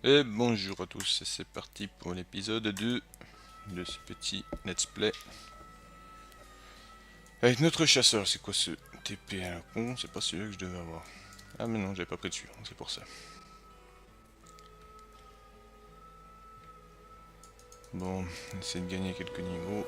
Et bonjour à tous, et c'est parti pour l'épisode 2 de ce petit let's play. Avec notre chasseur, c'est quoi ce TP à la con? C'est pas celui que je devais avoir. Ah mais non, j'avais pas pris dessus, c'est pour ça. Bon, on essaie de gagner quelques niveaux.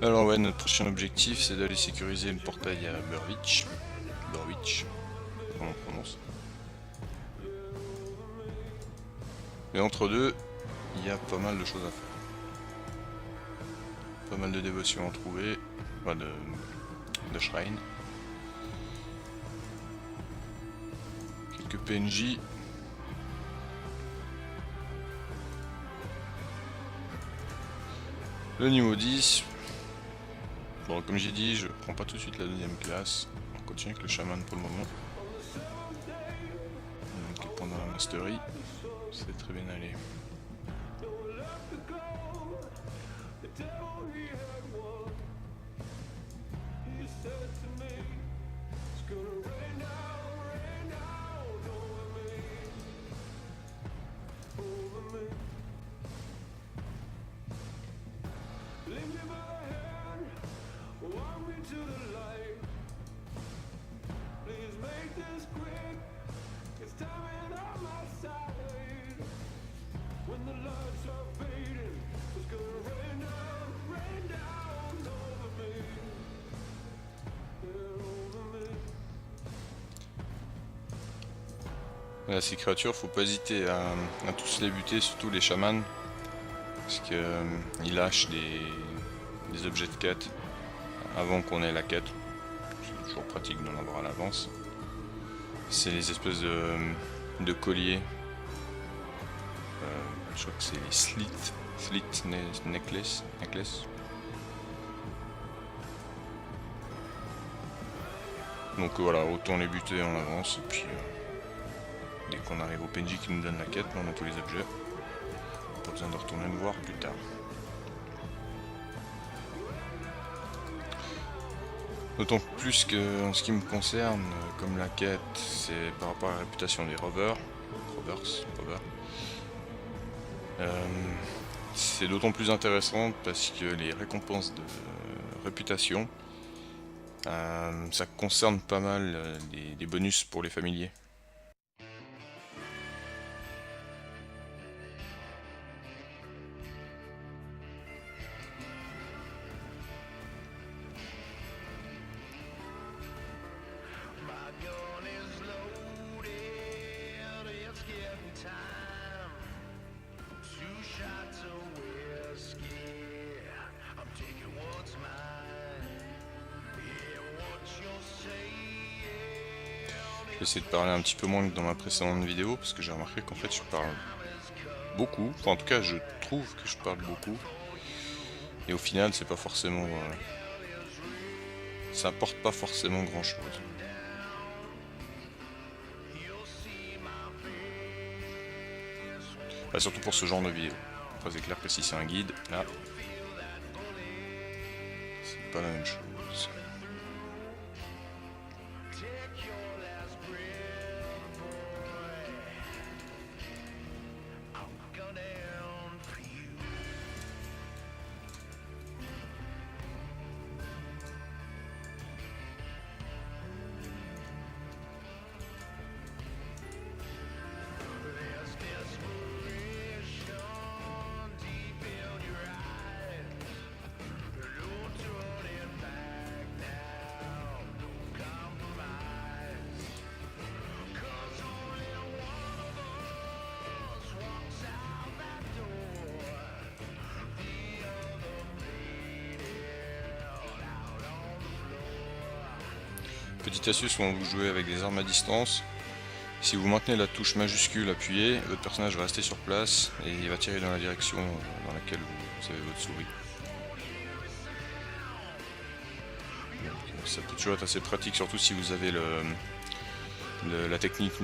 Alors ouais, notre prochain objectif c'est d'aller sécuriser le portail à Burwich. Burwich, comment on prononce. Mais entre deux, il y a pas mal de choses à faire. Pas mal de dévotions à trouver, enfin de shrines. Quelques PNJ. Le niveau 10. Bon, comme j'ai dit, je prends pas tout de suite la deuxième classe. On continue avec le chaman pour le moment. Donc pendant la mastery, c'est très bien allé. Voilà, ces créatures, faut pas hésiter à tous les buter, surtout les chamans, parce que ils lâchent des objets de quête avant qu'on ait la quête. C'est toujours pratique d'en avoir à l'avance. C'est les espèces de colliers. Je crois que c'est les slit necklace. Donc voilà, autant les buter en avance et puis dès qu'on arrive au PNJ qui nous donne la quête, on a tous les objets. Pas besoin de retourner le voir plus tard. D'autant plus que en ce qui me concerne, comme la quête, c'est par rapport à la réputation des rovers. C'est d'autant plus intéressant parce que les récompenses de réputation, ça concerne pas mal des bonus pour les familiers. J'essaie de parler un petit peu moins que dans ma précédente vidéo parce que j'ai remarqué qu'en fait je parle beaucoup, enfin en tout cas je trouve que je parle beaucoup et au final c'est pas forcément ça apporte pas forcément grand chose. Bah, surtout pour ce genre de vidéo. Enfin, c'est clair que si c'est un guide, là c'est pas la même chose. Petite astuce quand vous jouez avec des armes à distance, si vous maintenez la touche majuscule appuyée, votre personnage va rester sur place et il va tirer dans la direction dans laquelle vous avez votre souris. Donc, ça peut toujours être assez pratique, surtout si vous avez une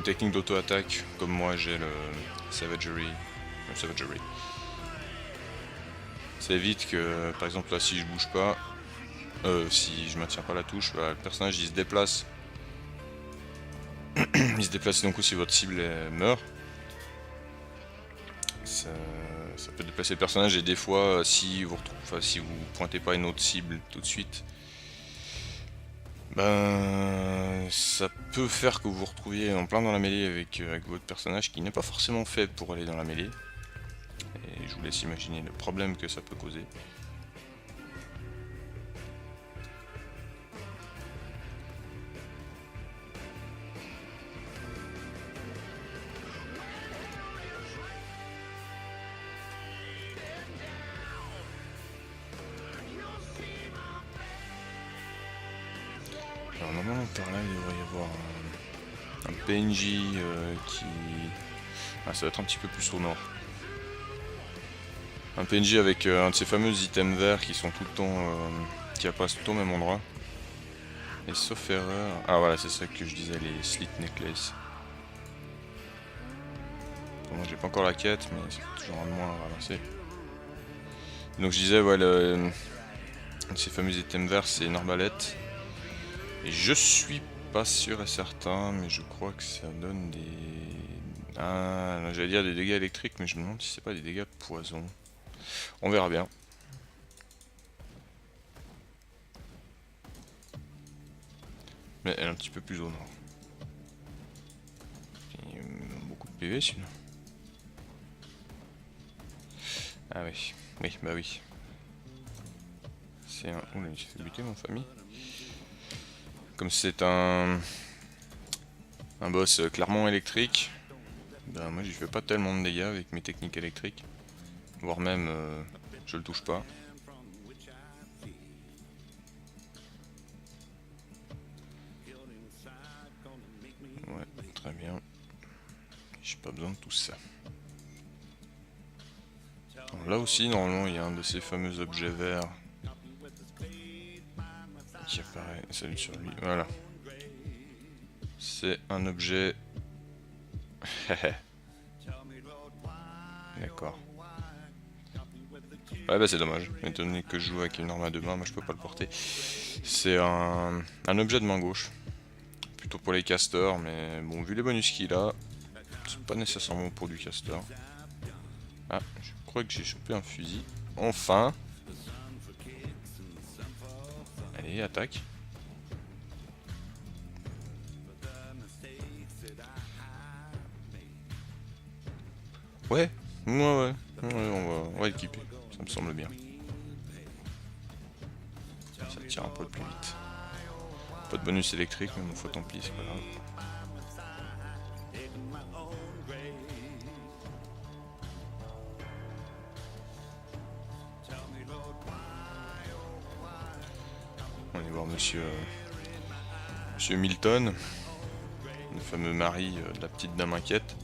technique d'auto-attaque, comme moi j'ai le Savagery. Ça évite que, par exemple là, si je bouge pas, si je maintiens pas la touche, bah, le personnage il se déplace. Il se déplace, donc si votre cible meurt, ça peut déplacer le personnage, et des fois si vous pointez pas une autre cible tout de suite, ben ça peut faire que vous vous retrouviez en plein dans la mêlée avec votre personnage qui n'est pas forcément fait pour aller dans la mêlée. Et je vous laisse imaginer le problème que ça peut causer. Alors normalement par là il devrait y avoir un PNJ qui... Ah, ça va être un petit peu plus au nord. Un PNJ avec un de ces fameux items verts qui sont tout le temps... qui apparaissent tout le temps au même endroit. Et sauf erreur... Ah voilà, c'est ça que je disais, les slit necklace. Bon, moi j'ai pas encore la quête, mais c'est toujours un de moins à ramasser. Donc je disais, ouais, un de ces fameux items verts, c'est une arbalète. Et je suis pas sûr et certain, mais je crois que ça donne des... Ah, j'allais dire des dégâts électriques, mais je me demande si c'est pas des dégâts de poison. On verra bien. Mais elle est un petit peu plus au nord. Il y a beaucoup de PV celui-là. Ah oui, oui, bah oui. C'est un... Oula, il s'est fait buter mon famille. Comme c'est un boss clairement électrique, ben moi j'y fais pas tellement de dégâts avec mes techniques électriques. Voire même je le touche pas. Ouais, très bien. J'ai pas besoin de tout ça. Alors là aussi normalement il y a un de ces fameux objets verts qui apparaît. Salut sur lui, voilà. C'est un objet... D'accord. Ouais bah c'est dommage, étant donné que je joue avec une arme à deux mains, moi je peux pas le porter. C'est un objet de main gauche. Plutôt pour les casters, mais bon, vu les bonus qu'il a, c'est pas nécessairement pour du caster. Ah, je crois que j'ai chopé un fusil. Enfin. Allez, attaque. Ouais, on va équiper, ça me semble bien. Ça tire un peu plus vite. Pas de bonus électrique, mais bon, faut tant pis, c'est pas grave. On va voir monsieur Milton, le fameux mari de la petite dame inquiète.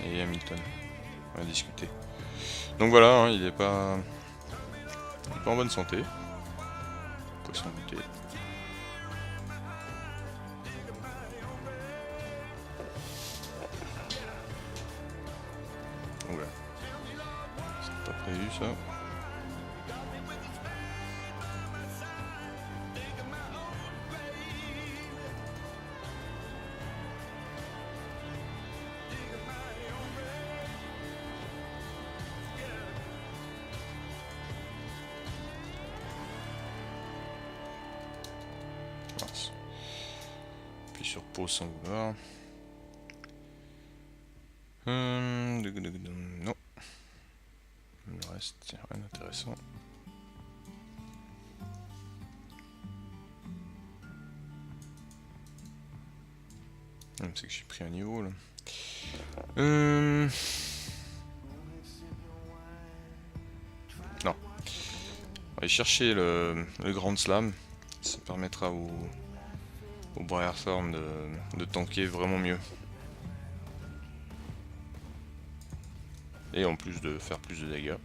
Et Hamilton, on va discuter. Donc voilà, hein, il est pas en bonne santé. Faut s'en douter. Oula. C'est pas prévu ça. Puis sur pause sans vouloir. Non. Le reste, c'est rien d'intéressant. C'est que j'ai pris un niveau là. Allez chercher le Grand Slam, ça permettra au Briarthorn de tanker vraiment mieux. Et en plus de faire plus de dégâts.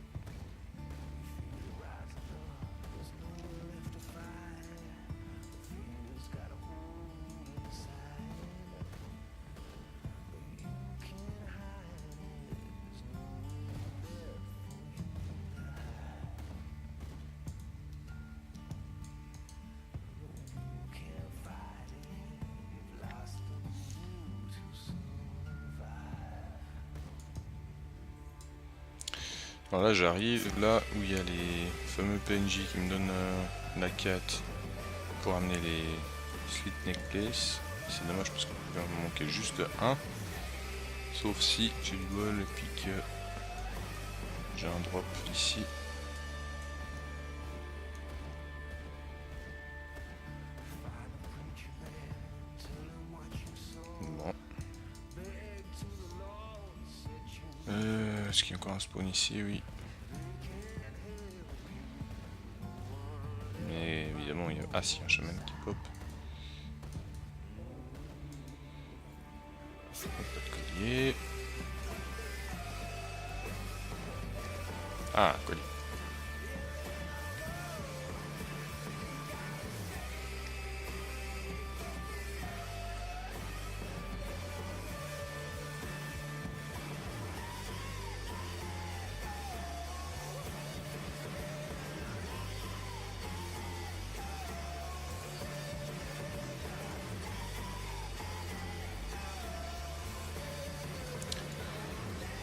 Alors là j'arrive là où il y a les fameux PNJ qui me donnent la quête pour amener les Slit Necklace. C'est dommage parce qu'il va me manquer juste un. Sauf si j'ai du bol et puis que j'ai un drop ici. Bon. Est-ce qu'il y a encore un spawn ici? Oui. Mais évidemment, il y a... Ah si, il y a un chaman qui pop. Pas de collier. Ah, collier.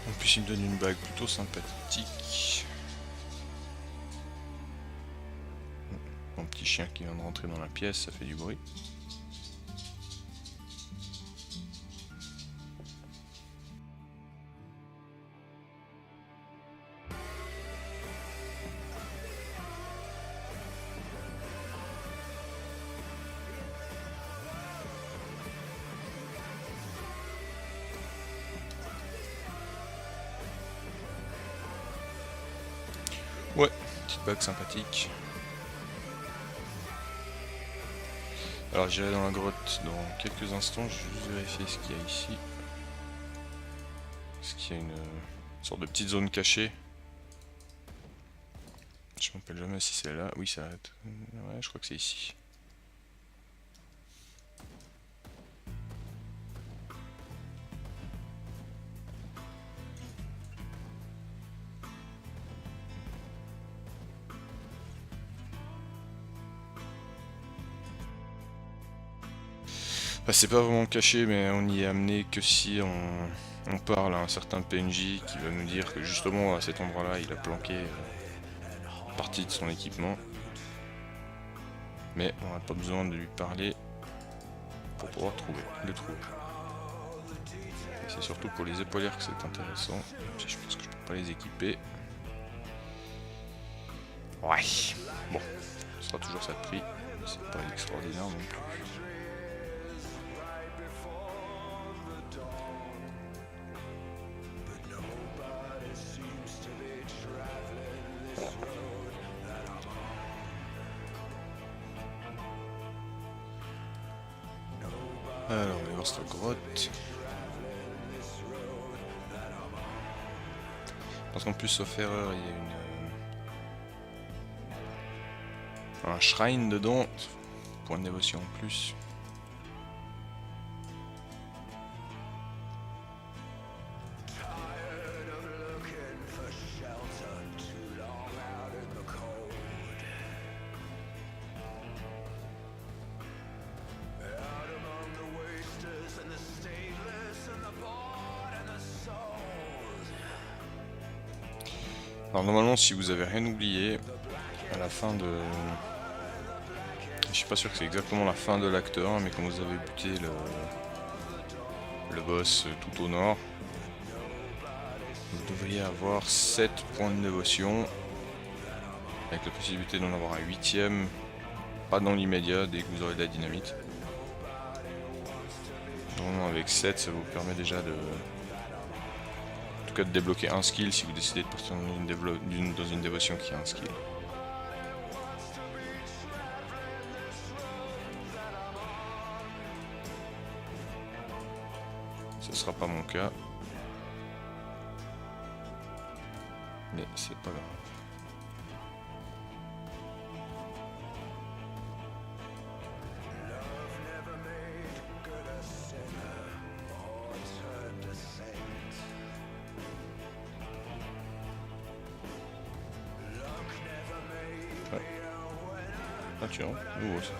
En plus il me donne une bague plutôt sympathique. Mon petit chien qui vient de rentrer dans la pièce, ça fait du bruit. Ouais, petite bague sympathique. Alors j'irai dans la grotte dans quelques instants, je vais juste vérifier ce qu'il y a ici. Est-ce qu'il y a une sorte de petite zone cachée? Je me rappelle jamais si c'est là. Oui, ça arrête. Ouais, je crois que c'est ici. Bah, c'est pas vraiment caché, mais on y est amené que si on parle à un certain PNJ qui va nous dire que justement à cet endroit-là il a planqué une partie de son équipement. Mais on n'a pas besoin de lui parler pour pouvoir le trouver. C'est surtout pour les épaulières que c'est intéressant. Je pense que je peux pas les équiper. Ouais. Bon, ce sera toujours ça de prix. C'est pas extraordinaire non plus. Alors, on va voir cette grotte. Parce qu'en plus, sauf erreur, il y a un shrine dedans. Point de dévotion en plus. Alors normalement si vous avez rien oublié, à la fin de... Je suis pas sûr que c'est exactement la fin de l'acte 1, mais quand vous avez buté le boss tout au nord, vous devriez avoir 7 points de dévotion, avec la possibilité d'en avoir un 8ème, pas dans l'immédiat, dès que vous aurez de la dynamite. Normalement avec 7 ça vous permet déjà de... de débloquer un skill si vous décidez de partir dans une dévotion qui a un skill. Ce sera pas mon cas. Mais c'est pas grave. Ouais. Ah tiens, nouveau ça.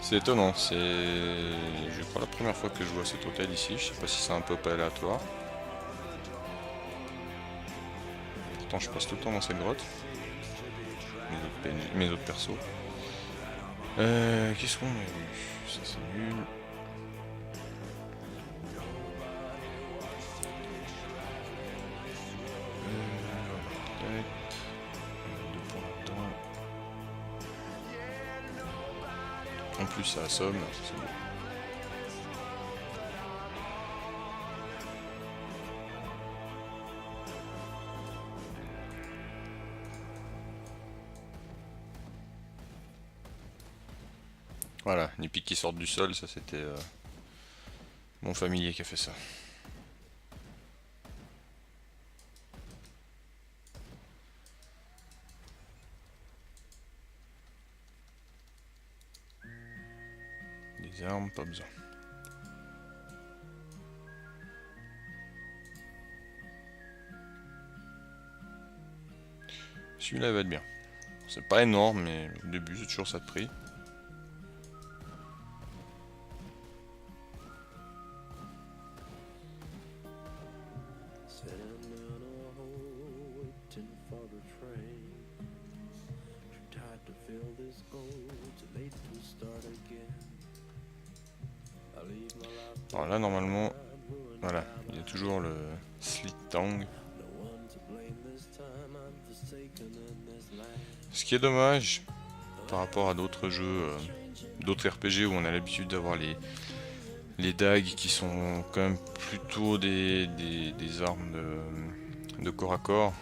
C'est étonnant, c'est je crois la première fois que je vois cet hôtel ici, je sais pas si c'est un peu aléatoire. Pourtant je passe tout le temps dans cette grotte. Mes autres persos. Qu'est-ce qu'on a eu? Ça c'est nul. En plus ça assomme, c'est bon. Voilà, les pics qui sortent du sol, ça c'était mon familier qui a fait ça. Des armes, pas besoin. Celui-là va être bien. C'est pas énorme, mais au début c'est toujours ça de prix. Alors là normalement, voilà, il y a toujours le slit tang. Ce qui est dommage par rapport à d'autres jeux, d'autres RPG où on a l'habitude d'avoir les dagues qui sont quand même plutôt des armes de corps à corps.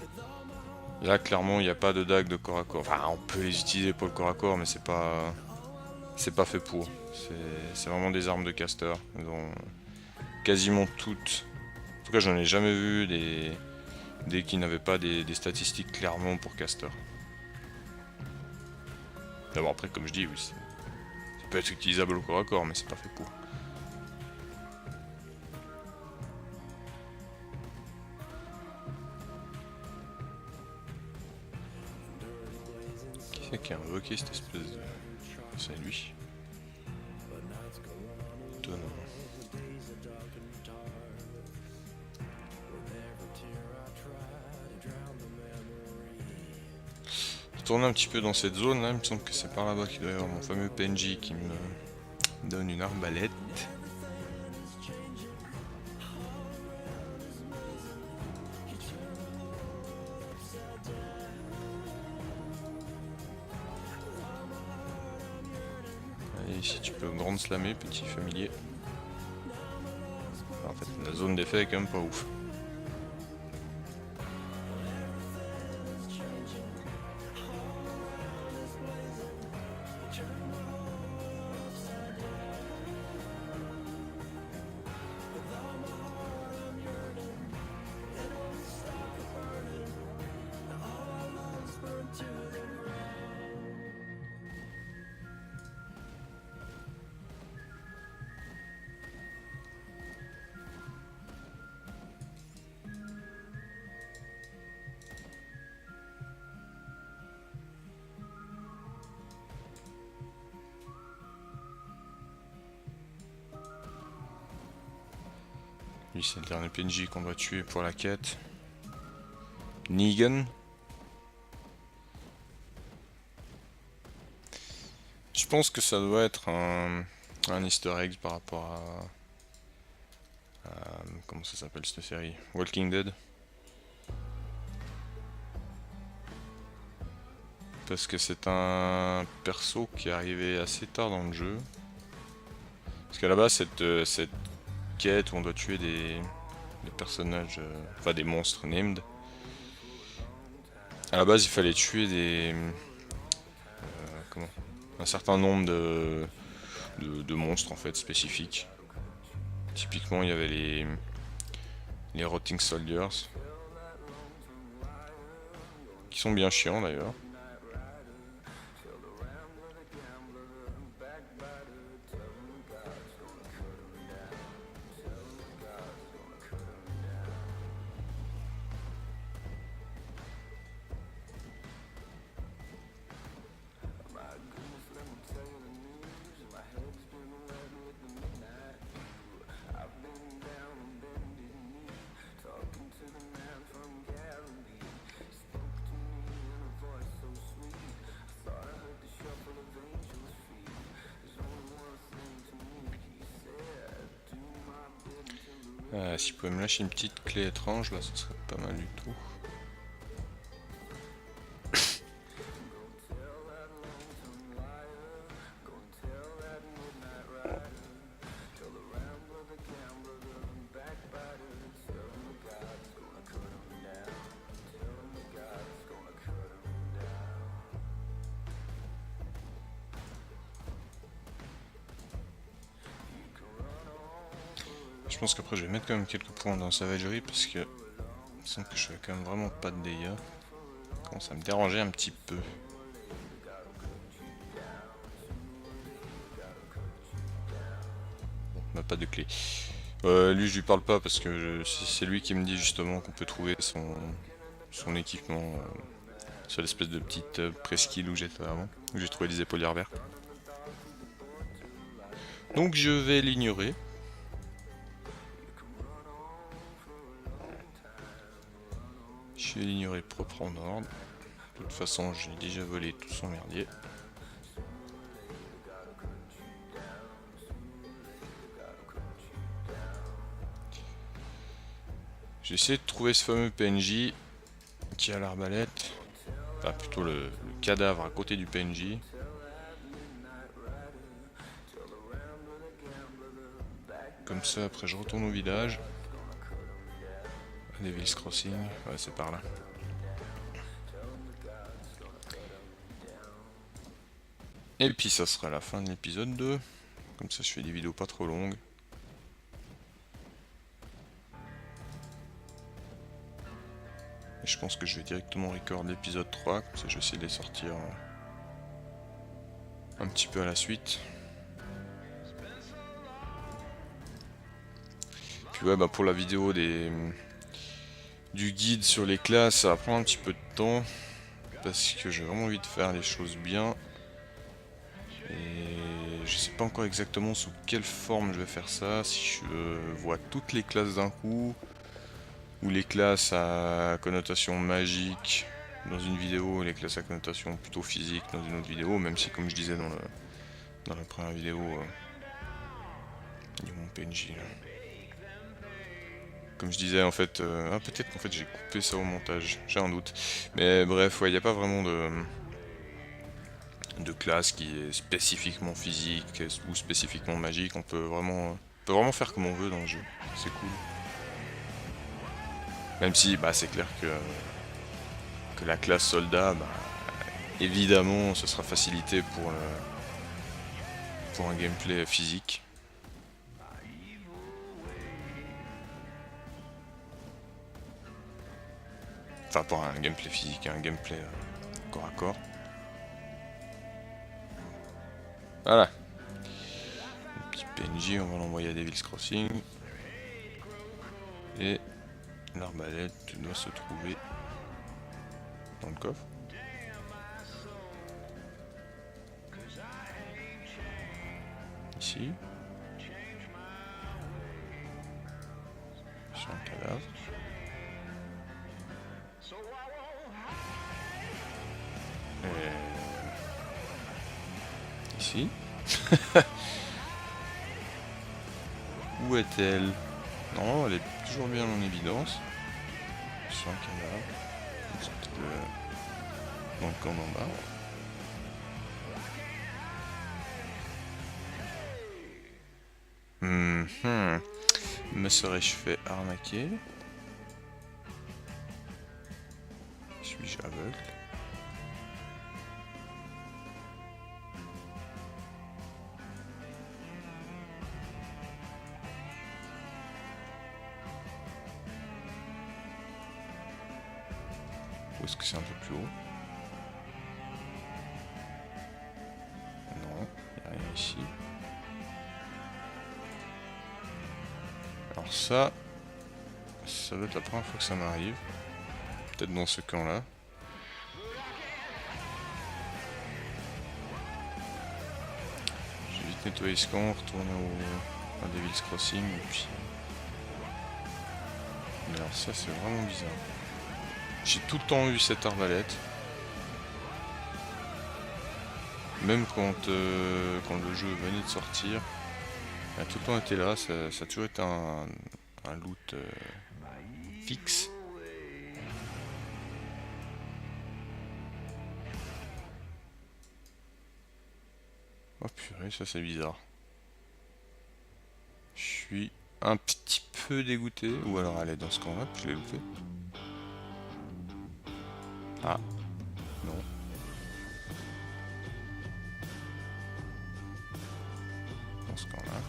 Là clairement il n'y a pas de dague de corps à corps. Enfin on peut les utiliser pour le corps à corps mais c'est pas fait pour. C'est vraiment des armes de caster. Elles ont quasiment toutes. En tout cas j'en ai jamais vu des qui n'avaient pas des statistiques clairement pour caster. D'abord après comme je dis oui ça peut être utilisable au corps à corps mais c'est pas fait pour. Qui c'est qui a invoqué cette espèce de... C'est lui. Étonnant. Je tourne un petit peu dans cette zone là, il me semble que c'est par là-bas qu'il doit y avoir mon fameux PNJ qui me donne une arbalète. Allez, ici tu peux grande slammer, petit familier. En fait, la zone d'effet est quand même pas ouf. Lui c'est le dernier PNJ qu'on doit tuer pour la quête. Negan. Je pense que ça doit être un easter egg par rapport à comment ça s'appelle cette série? Walking Dead. Parce que c'est un perso qui est arrivé assez tard dans le jeu. Parce qu'à la base cette quête où on doit tuer des personnages, enfin des monstres named. À la base il fallait tuer des... comment un certain nombre de monstres en fait spécifiques. Typiquement il y avait les Rotting Soldiers, qui sont bien chiants d'ailleurs. Si vous pouvez me lâcher une petite clé étrange là, ce serait pas mal du tout. Je pense qu'après je vais mettre quand même quelques points dans Savagery parce que il me semble que je fais quand même vraiment pas de dégâts. Ça commence à me déranger un petit peu. Bon, on n'a pas de clé. Lui je lui parle pas parce que c'est lui qui me dit justement qu'on peut trouver son équipement sur l'espèce de petite presqu'île où j'étais avant, où j'ai trouvé des épaulières vertes. Donc je vais l'ignorer. Je vais l'ignorer propre en ordre. De toute façon, j'ai déjà volé tout son merdier. J'ai essayé de trouver ce fameux PNJ qui a l'arbalète. Enfin, plutôt le cadavre à côté du PNJ. Comme ça, après, je retourne au village. Devil's Crossing, ouais, c'est par là. Et puis ça sera la fin de l'épisode 2. Comme ça je fais des vidéos pas trop longues. Et je pense que je vais directement record l'épisode 3. Comme ça je vais essayer de les sortir un petit peu à la suite. Puis ouais, bah pour la vidéo du guide sur les classes, ça va prendre un petit peu de temps. Parce que j'ai vraiment envie de faire les choses bien. Et je sais pas encore exactement sous quelle forme je vais faire ça. Si je vois toutes les classes d'un coup, ou les classes à connotation magique dans une vidéo, et les classes à connotation plutôt physique dans une autre vidéo, même si comme je disais dans la première vidéo, il y a mon PNJ là. Comme je disais en fait, peut-être qu'en fait j'ai coupé ça au montage, j'ai un doute. Mais bref, ouais, il n'y a pas vraiment de classe qui est spécifiquement physique ou spécifiquement magique. On peut vraiment faire comme on veut dans le jeu. C'est cool. Même si bah, c'est clair que la classe soldat, bah, évidemment, ce sera facilité pour un gameplay physique. Enfin, pour un gameplay physique, un gameplay corps à corps. Voilà. Le petit PNJ, on va l'envoyer à Devil's Crossing. Et l'arbalète doit se trouver dans le coffre. Ici. Sur un cadavre. Ici. Où est-elle? Non, elle est toujours bien en évidence. Sur un cadavre. Dans le camp d'en bas. Me serais-je fait arnaquer? Suis-je aveugle? suppose que c'est un peu plus haut. Non, il n'y a rien ici. Alors ça doit être la première fois que ça m'arrive. Peut-être dans ce camp-là. Je vais vite nettoyer ce camp, retourner à Devil's Crossing et puis... Mais alors ça c'est vraiment bizarre. J'ai tout le temps eu cette arbalète. Même quand le jeu venait de sortir, elle a tout le temps été là, ça a toujours été un loot fixe. Oh purée, ça c'est bizarre. Je suis un petit peu dégoûté, ou alors elle est dans ce camp-là, puis je l'ai loupé. Ah, non. Dans ce camp-là.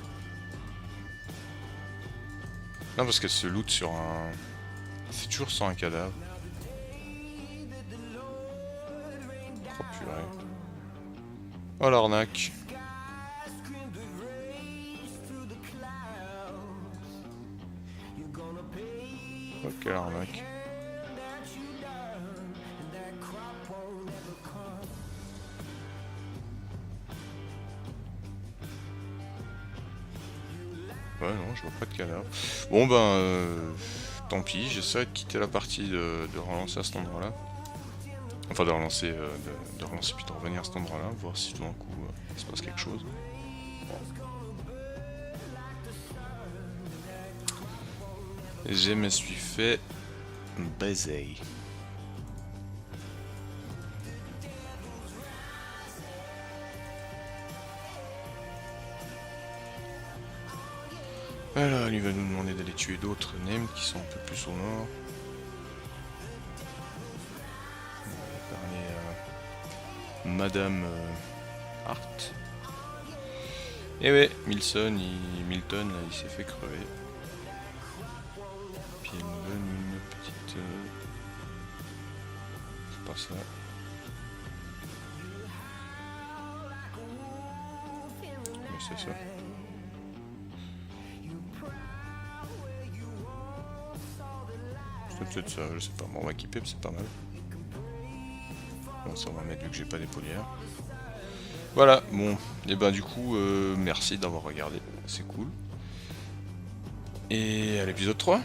Non, parce qu'elle se loot sur un... C'est toujours sur un cadavre. Oh purée. Oh l'arnaque. Oh quelle arnaque. Ouais non, je vois pas de cadavre. Bon ben tant pis, j'essaie de quitter la partie de relancer à cet endroit là. Enfin de relancer puis de revenir à cet endroit là, voir si tout d'un coup il se passe quelque chose. Bon. Je me suis fait baiser. Alors, il va nous demander d'aller tuer d'autres nems qui sont un peu plus au nord. On va parler à Madame Hart. Et ouais, Milton, là, il s'est fait crever. Puis elle nous donne une petite... C'est pas ça. Mais c'est ça. C'est peut-être ça, je sais pas. Bon, on va équiper, c'est pas mal. Bon, ça on va mettre vu que j'ai pas d'épaulière. Voilà, bon, et ben du coup, merci d'avoir regardé, c'est cool. Et à l'épisode 3.